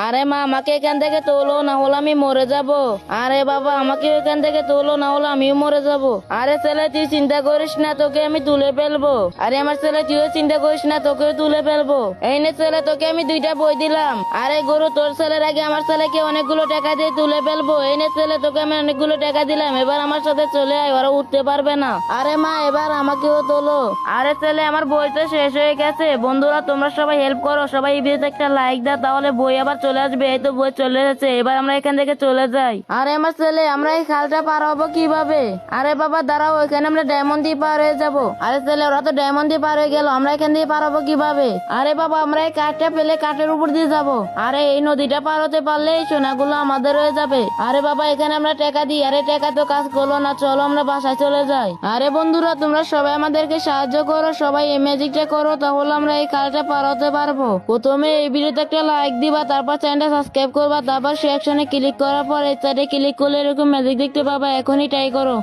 আরে মা, আমাকে এখান থেকে তোলো, না হলে আমি মরে যাব। আরে বাবা, আমাকে এখান থেকে তোলো, না হলে আমিও মরে যাব। আরে ছেলে, তুই চিন্তা করিস না, তোকে আমি তুলে ফেলবো। আরে আমার ছেলে, তুইও চিন্তা করিস না, তোকেও তুলে ফেলবো। এই নে ছেলে, তোকে আমি 2টা বই দিলাম। আরে গরু, তোর ছেলের আগে আমার ছেলেকে অনেকগুলো টাকা দিয়ে তুলে ফেলবো। এই নে ছেলে, তোকে আমি অনেকগুলো টাকা দিলাম, এবার আমার সাথে চলে আয়, ওরা উঠতে পারবে না। আরে মা, এবার আমাকেও তোলো। আরে ছেলে, আমার বই তো শেষ হয়ে গেছে। বন্ধুরা, তোমরা সবাই হেল্প করো, সবাই এই ভিডিওতে একটা লাইক দাও, তাহলে বই আবার চলে আসবে। এই তো বই চলে এসেছে, এবার আমরা এখান থেকে চলে যাই। আরে আমার ছেলে, আমরা এই খালটা পার হবো কিভাবে? আরে বাবা দাঁড়াও, এখানে আমরা ডায়মন্ড দিয়ে পার হয়ে যাবো। আরে ছেলে, ওরা তো ডায়মন্ড দিয়ে পার হয়ে গেল, আমরা এখান দিয়ে পার হবো কিভাবে? আরে বাবা, আমরা এই কাঠটা পেলে কাঠের উপর দিয়ে যাবো। আরে এই নদীটা পার হতে পারলে এই সোনাগুলো আমাদের হয়ে যাবে। আরে বাবা, এখানে আমরা টাকা দিই। আরে টাকা তো কাজ করলো না, চলো আমরা বাসায় চলে যাই। আরে বন্ধুরা, তোমরা সবাই আমাদেরকে সাহায্য করো, সবাই এই ম্যাজিকটা করো, তাহলে আমরা এই খালটা পার হতে পারবো। প্রথমে এই ভিডিওতে একটা লাইক দিবা, তারপর চ্যানেলটা সাবস্ক্রাইব করবা, তারপর সেকশনে ক্লিক করার পর এই সাইডে ক্লিক করলে এরকম ম্যাজিক দেখতে পাবা। এখনই ট্রাই করো।